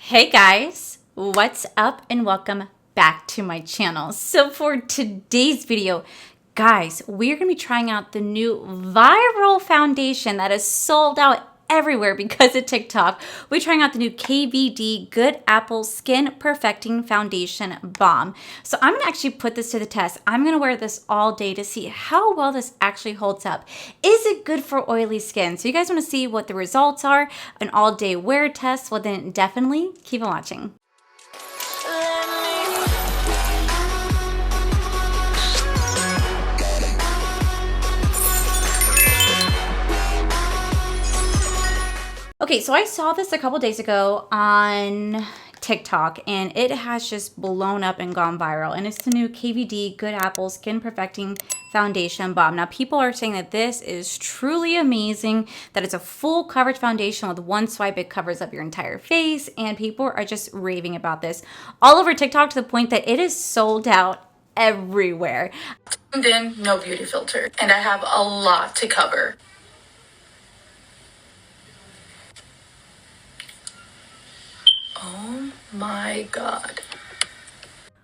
Hey guys, what's up and welcome back to my channel. So for today's video, guys, we're going to be trying out the new viral foundation that is sold out everywhere because of TikTok. We're trying out the new KVD Good Apple Skin Perfecting Foundation Balm. So I'm going to actually put this to the test. I'm going to wear this all day to see how well this actually holds up. Is it good for oily skin? So you guys want to see what the results are, an all day wear test? Well, then definitely keep on watching. Okay, so I saw this a couple days ago on TikTok and it has just blown up and gone viral. And it's the new KVD Good Apple Skin Perfecting Foundation Balm. Now, people are saying that this is truly amazing, that it's a full coverage foundation with one swipe. It covers up your entire face, and people are just raving about this all over TikTok to the point that it is sold out everywhere. Then no beauty filter, and I have a lot to cover. Oh my god.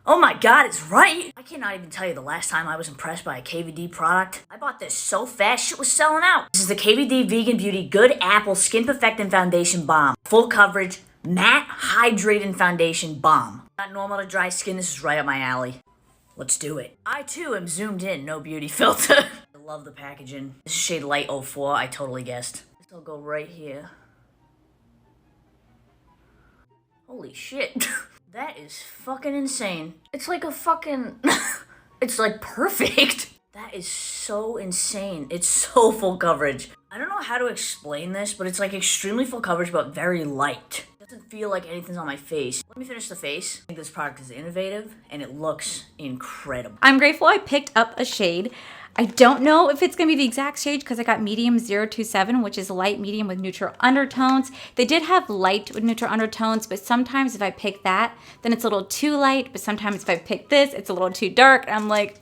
Oh my god, it's right! I cannot even tell you the last time I was impressed by a KVD product. I bought this so fast, shit was selling out. This is the KVD Vegan Beauty Good Apple Skin Perfecting Foundation Balm. Full coverage, matte, hydrating foundation balm. Not normal to dry skin, this is right up my alley. Let's do it. I too am zoomed in, no beauty filter. I love the packaging. This is shade Light 04, I totally guessed. This will go right here. Holy shit. That is fucking insane. It's like a fucking... it's like perfect. That is so insane. It's so full coverage. I don't know how to explain this, but it's like extremely full coverage, but very light. It doesn't feel like anything's on my face. Let me finish the face. I think this product is innovative, and it looks incredible. I'm grateful I picked up a shade. I don't know if it's going to be the exact shade because I got medium 027, which is light medium with neutral undertones. They did have light with neutral undertones, but sometimes if I pick that, then it's a little too light. But sometimes if I pick this, it's a little too dark. And I'm like,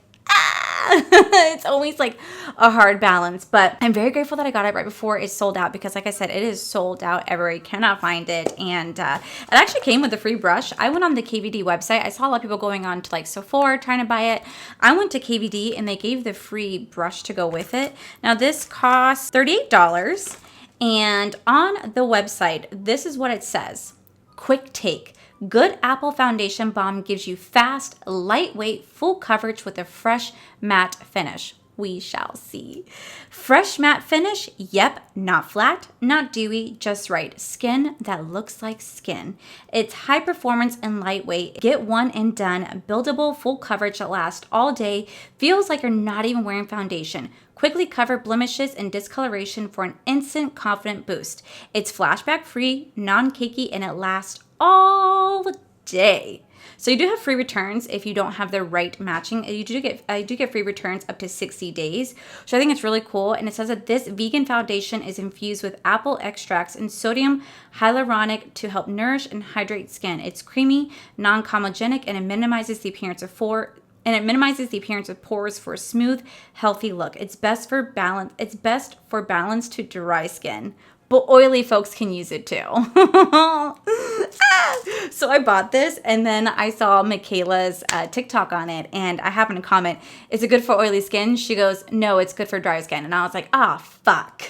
it's always like a hard balance. But I'm very grateful that I got it right before it sold out because, like I said, it is sold out everywhere. You cannot find it. And it actually came with a free brush. I went on the KVD website. I saw a lot of people going on to like Sephora trying to buy it. I went to KVD and they gave the free brush to go with it. Now this costs $38. And on the website, this is what it says. Quick take. Good Apple Foundation Balm gives you fast, lightweight, full coverage with a fresh matte finish. We shall see. Fresh matte finish? Yep, not flat, not dewy, just right. Skin that looks like skin. It's high performance and lightweight. Get one and done. Buildable, full coverage that lasts all day. Feels like you're not even wearing foundation. Quickly cover blemishes and discoloration for an instant confident boost. It's flashback free, non-cakey, and it lasts all day. So you do have free returns if you don't have the right matching. I do get free returns up to 60 days. So I think it's really cool. And it says that this vegan foundation is infused with apple extracts and sodium hyaluronic to help nourish and hydrate skin. It's creamy, non-comedogenic, and it minimizes the appearance of pores for a smooth, healthy look. It's best for balance. It's best for balanced to dry skin. But oily folks can use it too. So I bought this and then I saw Michaela's TikTok on it and I happened to comment, is it good for oily skin? She goes, no, it's good for dry skin. And I was like, ah, fuck.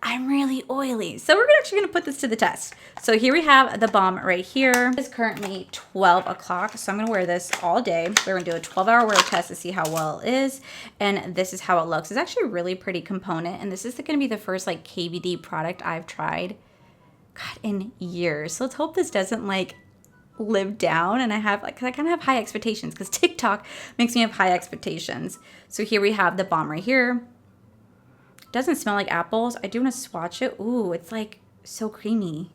I'm really oily. So we're actually going to put this to the test. So here we have the balm right here. It's currently 12 o'clock. So I'm going to wear this all day. We're going to do a 12-hour wear test to see how well it is. And this is how it looks. It's actually a really pretty component. And this is going to be the first like KVD product I've tried, God, in years. So let's hope this doesn't like live down. And I have like, cause I kind of have high expectations because TikTok makes me have high expectations. So here we have the balm right here. Doesn't smell like apples. I do want to swatch it. Ooh, it's like so creamy.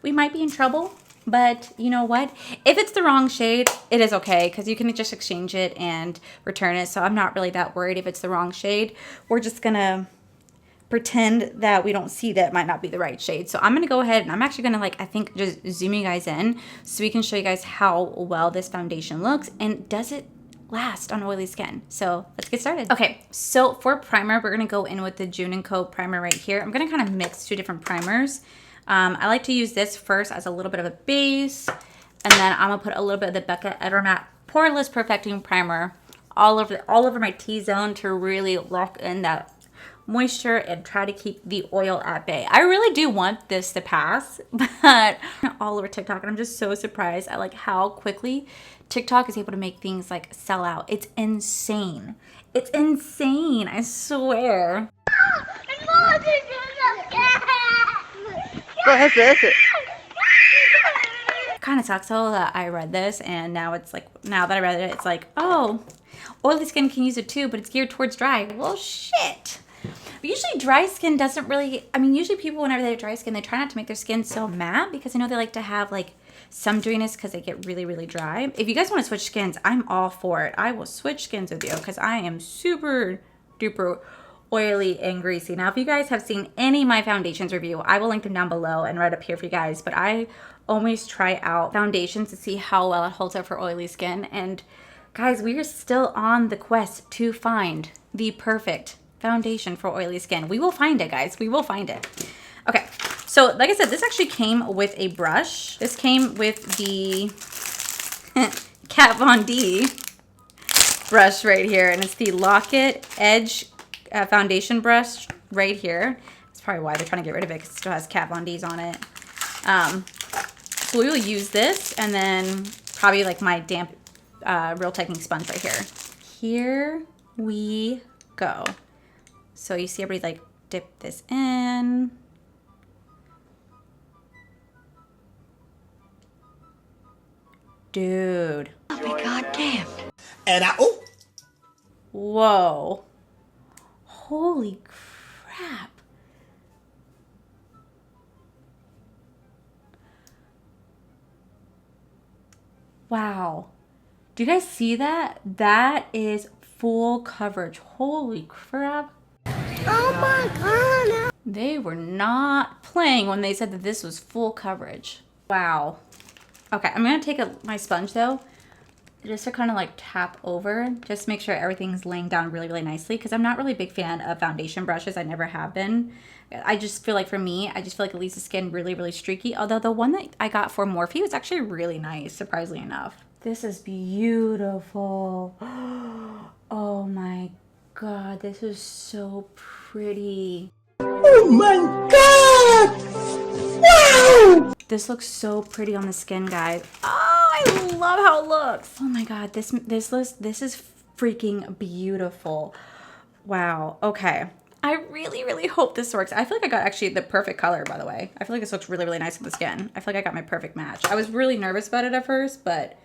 We might be in trouble, but you know what? If it's the wrong shade, it is okay because you can just exchange it and return it. So I'm not really that worried if it's the wrong shade. We're just gonna pretend that we don't see that it might not be the right shade. So I'm gonna go ahead and I'm actually gonna like, I think just zoom you guys in so we can show you guys how well this foundation looks and does it last on oily skin. So let's get started. Okay, so for primer, we're gonna go in with the June & Co primer right here. I'm gonna kind of mix two different primers. I like to use this first as a little bit of a base, and then I'm gonna put a little bit of the Becca Matte Poreless Perfecting Primer all over my T-zone to really lock in that moisture and try to keep the oil at bay. I really do want this to pass, but all over TikTok, and I'm just so surprised at like how quickly TikTok is able to make things like sell out. It's insane. It's insane, I swear. Kind of sucks though that I read this, and now it's like, now that I read it, it's like, oh, oily skin can use it too, but it's geared towards dry. Well, shit. But usually dry skin doesn't really, I mean, usually people, whenever they have dry skin, they try not to make their skin so matte, because I know they like to have like some dewiness because they get really, really dry. If you guys want to switch skins, I'm all for it. I will switch skins with you because I am super duper oily and greasy. Now, if you guys have seen any of my foundations review, I will link them down below and right up here for you guys. But I always try out foundations to see how well it holds up for oily skin. And guys, we are still on the quest to find the perfect foundation for oily skin. We will find it, guys. We will find it. Okay, so like I said, this actually came with a brush. This came with the Kat Von D brush right here, and it's the Lock-It Edge foundation brush right here. That's probably why they're trying to get rid of it, because it still has Kat Von D's on it. So we will use this, and then probably like my damp Real Technique sponge right here. Here we go. So you see everybody like dip this in. Dude. I'll be goddamned. And oh. Whoa. Holy crap. Wow. Do you guys see that? That is full coverage. Holy crap. Oh my god. They were not playing when they said that this was full coverage. Wow. Okay, I'm gonna take my sponge though, just to kind of like tap over, just to make sure everything's laying down really, really nicely, because I'm not really a big fan of foundation brushes. I never have been. I just feel like for me, I just feel like it leaves the skin really, really streaky. Although the one that I got for Morphe was actually really nice, surprisingly enough. This is beautiful. Oh my god, this is so pretty. Oh my god! Wow! This looks so pretty on the skin, guys. Oh, I love how it looks. Oh my god, this is freaking beautiful. Wow. Okay. I really, really hope this works. I feel like I got actually the perfect color, by the way. I feel like this looks really, really nice on the skin. I feel like I got my perfect match. I was really nervous about it at first, but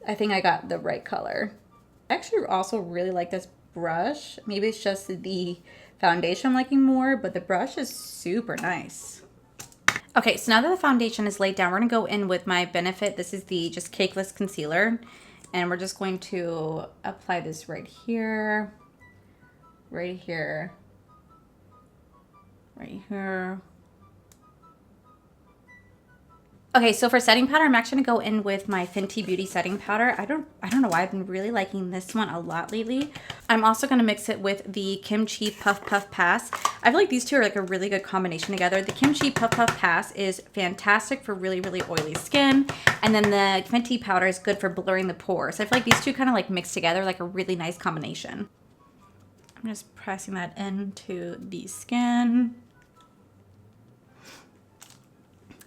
I think I got the right color. I actually also really like this brush. Maybe it's just the foundation I'm liking more, but the brush is super nice. Okay, so now that the foundation is laid down, we're gonna go in with my Benefit. This is the just Cakeless Concealer, and we're just going to apply this right here, right here, right here. Okay, so for setting powder, I'm actually gonna go in with my Fenty Beauty setting powder. I don't know why I've been really liking this one a lot lately. I'm also gonna mix it with the Kimchi Puff Puff Pass. I feel like these two are like a really good combination together. The Kimchi Puff Puff Pass is fantastic for really, really oily skin. And then the Fenty powder is good for blurring the pores. So I feel like these two kind of like mix together like a really nice combination. I'm just pressing that into the skin.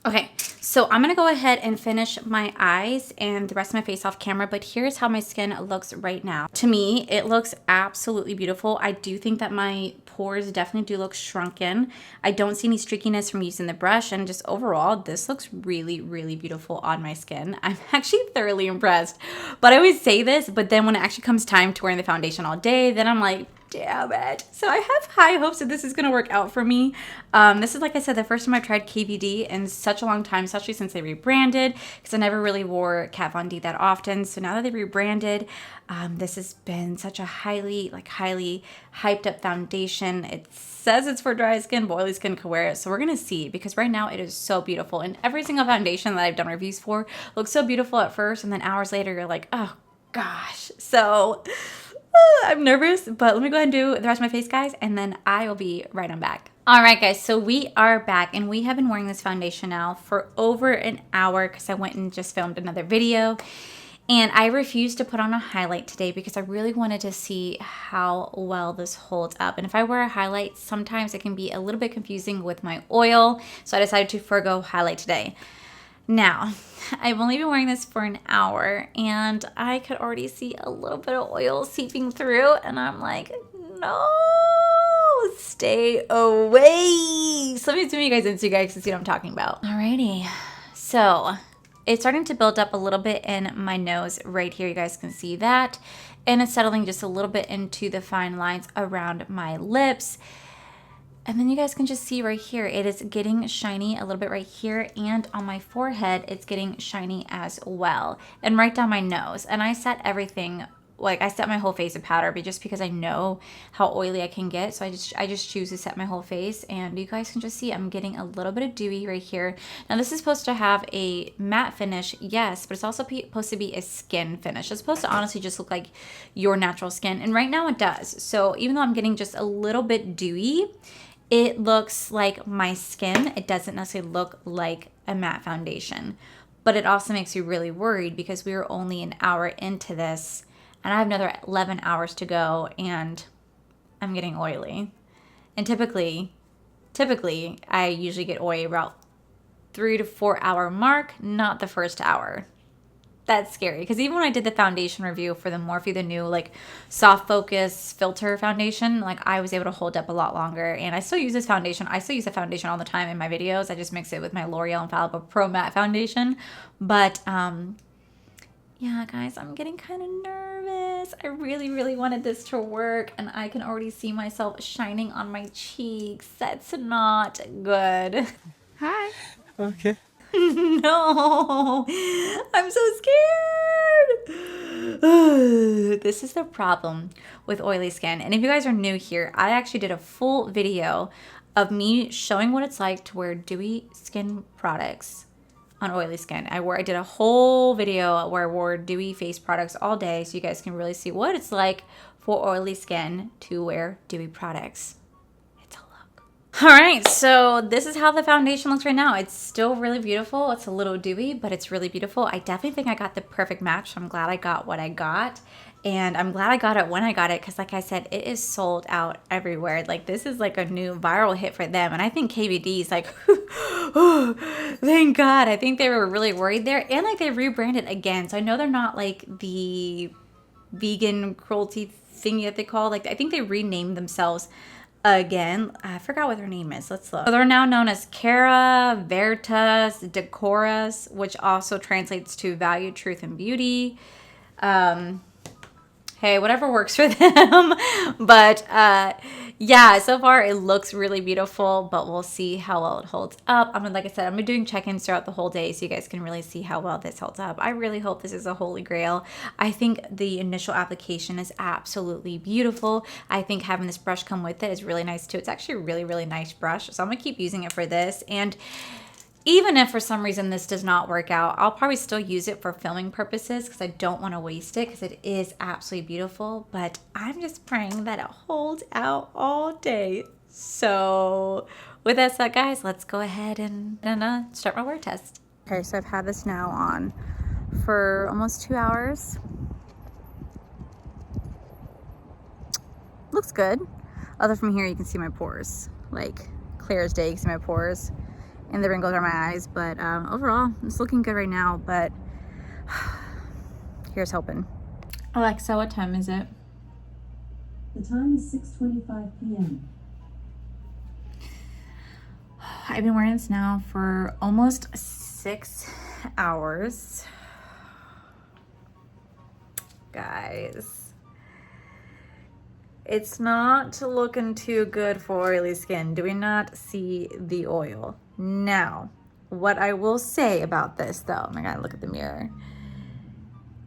Okay, so I'm gonna go ahead and finish my eyes and the rest of my face off camera, but here's how my skin looks right now. To me, it looks absolutely beautiful. I do think that my pores definitely do look shrunken. I don't see any streakiness from using the brush, and just overall, this looks really, really beautiful on my skin. I'm actually thoroughly impressed, but I always say this, but then when it actually comes time to wearing the foundation all day, then I'm like, damn it. So I have high hopes that this is going to work out for me. This is, like I said, the first time I've tried KVD in such a long time, especially since they rebranded, because I never really wore Kat Von D that often. So now that they rebranded, this has been such a highly hyped up foundation. It says it's for dry skin, but oily skin can wear it. So we're going to see, because right now it is so beautiful. And every single foundation that I've done reviews for looks so beautiful at first, and then hours later you're like, oh, gosh. So I'm nervous, but let me go ahead and do the rest of my face, guys, and then I will be right on back. All right, guys, so we are back, and we have been wearing this foundation now for over an hour because I went and just filmed another video. And I refused to put on a highlight today because I really wanted to see how well this holds up. And if I wear a highlight, sometimes it can be a little bit confusing with my oil. So I decided to forego highlight today. Now, I've only been wearing this for an hour and I could already see a little bit of oil seeping through. And I'm like, no, stay away. So let me zoom you guys in so you guys can see what I'm talking about. Alrighty, so it's starting to build up a little bit in my nose right here. You guys can see that. And it's settling just a little bit into the fine lines around my lips. And then you guys can just see right here, it is getting shiny a little bit right here. And on my forehead, it's getting shiny as well. And right down my nose. And I set everything, like I set my whole face with powder, but just because I know how oily I can get. So I just choose to set my whole face. And you guys can just see I'm getting a little bit of dewy right here. Now this is supposed to have a matte finish, yes, but it's also supposed to be a skin finish. It's supposed to honestly just look like your natural skin. And right now it does. So even though I'm getting just a little bit dewy, it looks like my skin. It doesn't necessarily look like a matte foundation. But it also makes you really worried because we are only an hour into this. And I have another 11 hours to go, and I'm getting oily. And typically, I usually get oily about 3 to 4 hour mark, not the first hour. That's scary, because even when I did the foundation review for the Morphe, the new like soft focus filter foundation, like I was able to hold up a lot longer. And I still use this foundation. I still use the foundation all the time in my videos. I just mix it with my L'Oreal Infallible Pro Matte Foundation. But yeah, guys, I'm getting kind of nervous. I really, really wanted this to work, and I can already see myself shining on my cheeks. That's not good. Hi. Okay. No, I'm so scared. This is the problem with oily skin. And if you guys are new here, I actually did a full video of me showing what it's like to wear dewy skin products on oily skin. I did a whole video where I wore dewy face products all day, so you guys can really see what it's like for oily skin to wear dewy products. It's a look. All right, so this is how the foundation looks right now. It's still really beautiful. It's a little dewy, but it's really beautiful. I definitely think I got the perfect match, so I'm glad I got what I got. And I'm glad I got it when I got it, because like I said, it is sold out everywhere. Like this is like a new viral hit for them. And I think KVD is like, oh, thank God. I think they were really worried there. And like they rebranded again. So I know they're not like the vegan cruelty thingy that they call. Like I think they renamed themselves again. I forgot what their name is. Let's look. So they're now known as Cara Veritas Decoras, which also translates to Value, Truth, and Beauty. Hey, whatever works for them. But yeah, so far it looks really beautiful, but we'll see how well it holds up. Like I said, I'm gonna be doing check-ins throughout the whole day so you guys can really see how well this holds up. I really hope this is a holy grail. I think the initial application is absolutely beautiful. I think having this brush come with it is really nice too. It's actually a really, really nice brush. So I'm gonna keep using it for this. And even if for some reason this does not work out, I'll probably still use it for filming purposes because I don't want to waste it, because it is absolutely beautiful. But I'm just praying that it holds out all day. So with that said, guys, let's go ahead and start my wear test. Okay, so I've had this now on for almost 2 hours. Looks good. Other from here, you can see my pores. Like clear as day, you can see my pores. And the wrinkles are my eyes, but overall it's looking good right now. But here's hoping. Alexa, what time is it? The time is 6:25 p.m. I've been wearing this now for almost 6 hours. Guys, it's not looking too good for oily skin. Do we not see the oil? Now, what I will say about this though, oh my God, look at the mirror,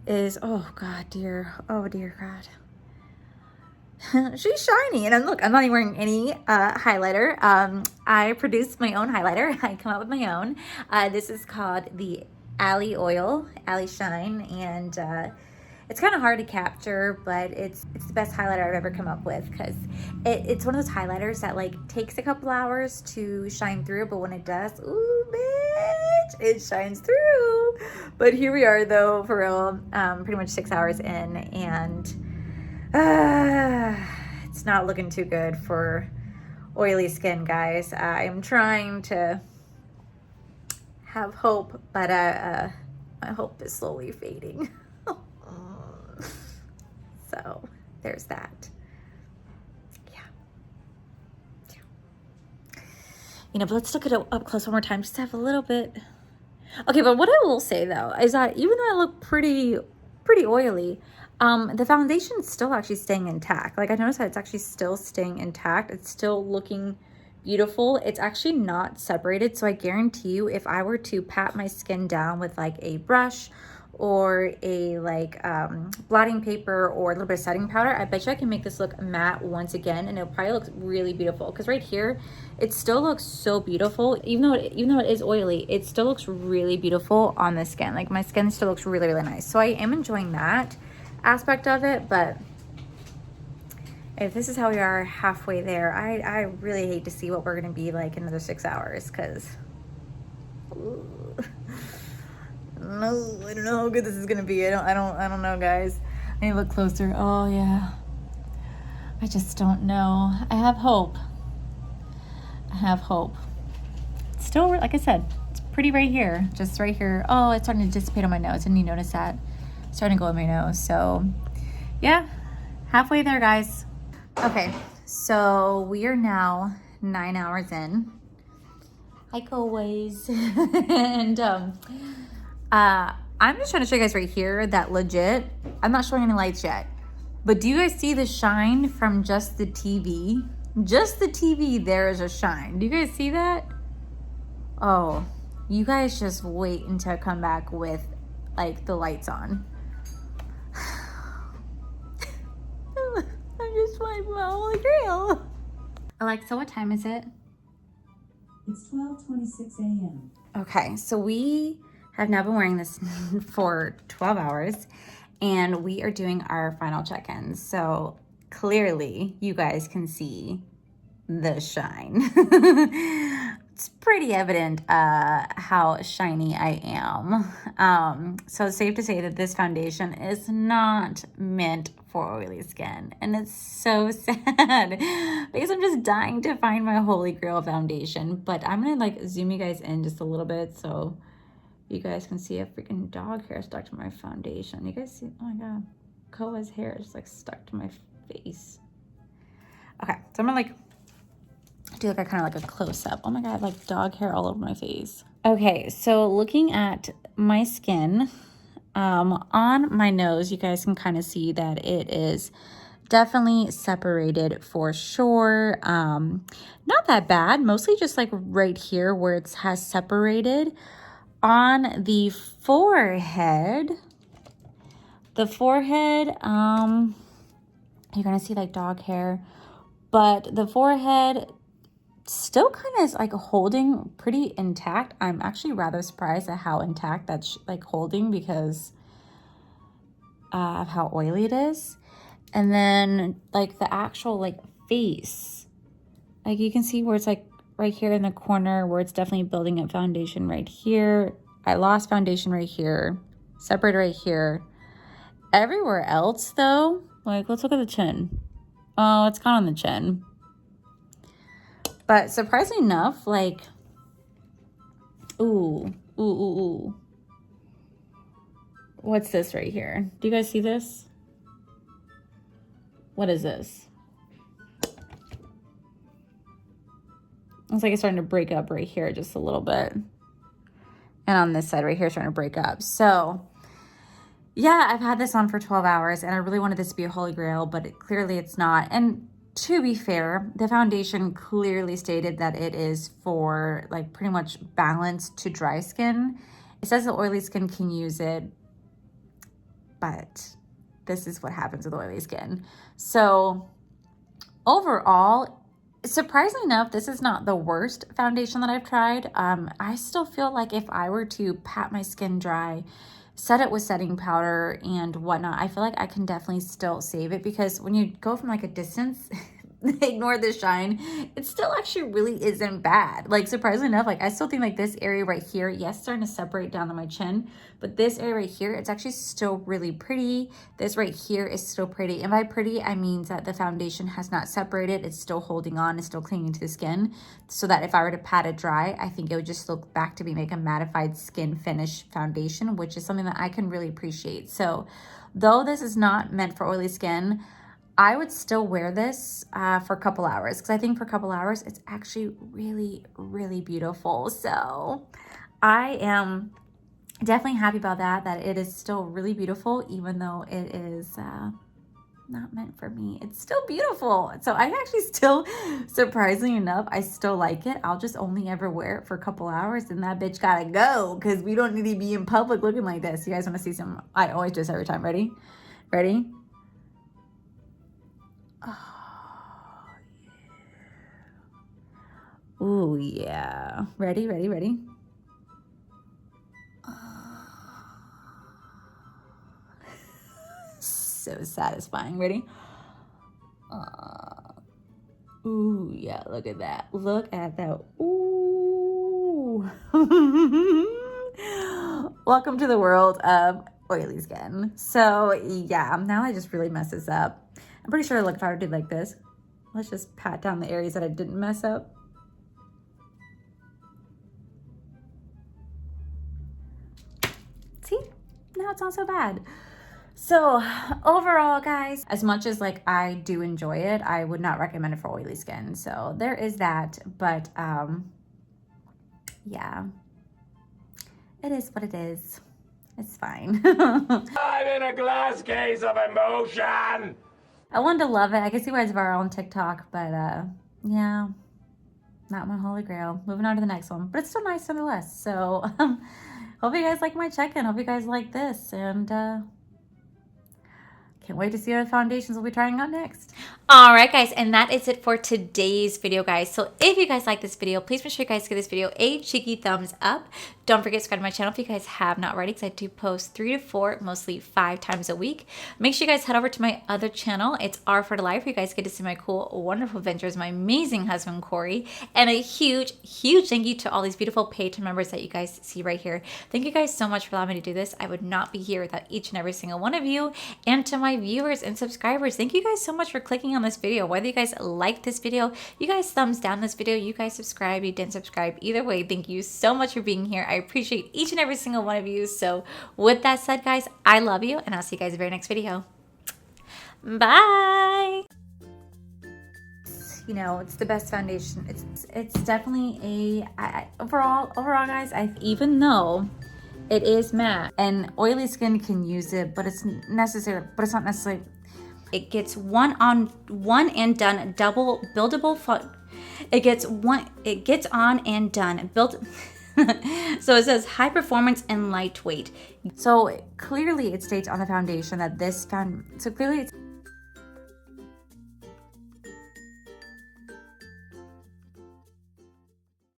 is, oh God, dear, oh dear God. She's shiny. And look, I'm not even wearing any highlighter. I produced my own highlighter. I come up with my own. This is called the Allie Oil, Allie Shine, and It's kind of hard to capture, but it's the best highlighter I've ever come up with, because it's one of those highlighters that like takes a couple hours to shine through, but when it does, ooh, bitch, it shines through. But here we are though, for real, pretty much 6 hours in, and it's not looking too good for oily skin, guys. I'm trying to have hope, but my hope is slowly fading. So there's that. Yeah. You know, but let's look at it up close one more time just to have a little bit. Okay, but what I will say though is that even though I look pretty oily, the foundation is still actually staying intact. Like I noticed that it's actually still staying intact. It's still looking beautiful. It's actually not separated. So I guarantee you, if I were to pat my skin down with like a brush or a like blotting paper or a little bit of setting powder, I bet you I can make this look matte once again, and it'll probably look really beautiful. Because right here, it still looks so beautiful. Even though it is oily, it still looks really beautiful on the skin. Like my skin still looks really nice. So I am enjoying that aspect of it. But if this is how we are halfway there, I really hate to see what we're gonna be like in another 6 hours, because no, I don't know how good this is gonna be. I don't know, guys. I need to look closer. Oh yeah, I just don't know. I have hope. It's still, like I said, it's pretty right here, just right here. Oh, it's starting to dissipate on my nose. Didn't you notice that? It's starting to go on my nose. So yeah, halfway there, guys. Okay, so we are now 9 hours in. Hi, always. And I'm just trying to show you guys right here that legit, I'm not showing any lights yet, but do you guys see the shine from just the TV? Just the TV, there is a shine. Do you guys see that? Oh, you guys just wait until I come back with like the lights on. I'm just like, my holy grail. Alexa, what time is it? It's 12:26 a.m. Okay, so we have now been wearing this for 12 hours, and we are doing our final check-ins. So clearly you guys can see the shine. It's pretty evident how shiny I am. So it's safe to say that this foundation is not meant for oily skin, and it's so sad because I'm just dying to find my holy grail foundation. But I'm gonna like zoom you guys in just a little bit so you guys can see a freaking dog hair stuck to my foundation. You guys see? Oh my god, Koa's hair is like stuck to my face. Okay, so I'm gonna like do like a kind of like a close-up. Oh my god, like dog hair all over my face. Okay, so looking at my skin on my nose, you guys can kind of see that it is definitely separated for sure. Not that bad, mostly just like right here where it has separated. On the forehead, you're gonna see like dog hair, but the forehead still kind of is like holding pretty intact. I'm actually rather surprised at how intact that's like holding because of how oily it is. And then like the actual like face, like you can see where it's like right here in the corner where it's definitely building up foundation right here. I lost foundation right here, separated right here. Everywhere else though, like let's look at the chin. Oh, it's gone on the chin. But surprisingly enough, like, ooh. What's this right here? Do you guys see this? What is this? Looks like it's starting to break up right here just a little bit. And on this side right here, it's starting to break up. So, yeah, I've had this on for 12 hours, and I really wanted this to be a holy grail, but clearly it's not. And to be fair, the foundation clearly stated that it is for like pretty much balanced to dry skin. It says that oily skin can use it, but this is what happens with oily skin. So overall, surprisingly enough, this is not the worst foundation that I've tried. I still feel like if I were to pat my skin dry set it with setting powder and whatnot, I feel like I can definitely still save it, because when you go from like a distance, ignore the shine, it still actually really isn't bad. Like, surprisingly enough, like I still think like this area right here, yes, starting to separate down to my chin, but this area right here, it's actually still really pretty. This right here is still pretty, and by pretty I mean that the foundation has not separated, it's still holding on, it's still clinging to the skin, so that if I were to pat it dry, I think it would just look back to be like a mattified skin finish foundation, which is something that I can really appreciate. So though this is not meant for oily skin, I would still wear this for a couple hours, because I think for a couple hours it's actually really, really beautiful. So I am definitely happy about that it is still really beautiful, even though it is not meant for me. It's still beautiful. So I actually still, surprisingly enough, I still like it. I'll just only ever wear it for a couple hours, and that bitch gotta go, because we don't need to be in public looking like this. You guys want to see some? I always do this every time. Ready? Ready? Ooh, yeah. Ready, ready, ready? So satisfying. Ready? Ooh, yeah, look at that. Look at that. Ooh. Welcome to the world of oily skin. So, yeah, now I just really mess this up. I'm pretty sure, like, if I were to do like this, let's just pat down the areas that I didn't mess up. See, now it's not so bad. So overall, guys, as much as like I do enjoy it, I would not recommend it for oily skin. So there is that, but yeah, it is what it is. It's fine. I'm in a glass case of emotion. I wanted to love it. I can see why it's viral on TikTok, but yeah, not my holy grail. Moving on to the next one, but it's still nice nonetheless. So hope you guys like my check-in. Hope you guys like this, and can't wait to see what foundations we'll be trying out next. All right, guys, and that is it for today's video, guys. So if you guys like this video, please make sure you guys give this video a cheeky thumbs up. Don't forget to subscribe to my channel if you guys have not already, because I do post 3 to 4, mostly 5 times a week. Make sure you guys head over to my other channel. It's R for the Life, where you guys get to see my cool, wonderful adventures, my amazing husband, Corey. And a huge, huge thank you to all these beautiful Patreon members that you guys see right here. Thank you guys so much for allowing me to do this. I would not be here without each and every single one of you. And to my viewers and subscribers, thank you guys so much for clicking on this video. Whether you guys like this video, you guys thumbs down this video, you guys subscribe, you didn't subscribe, either way, thank you so much for being here. I appreciate each and every single one of you. So with that said, guys, I love you, and I'll see you guys in the very next video. Bye. You know, it's the best foundation. It's definitely overall guys, even though it is matte and oily skin can use it, but it's not necessarily. It gets one and done, double buildable. It gets on and done built. So it says high performance and lightweight. So clearly it states on the foundation that so clearly it's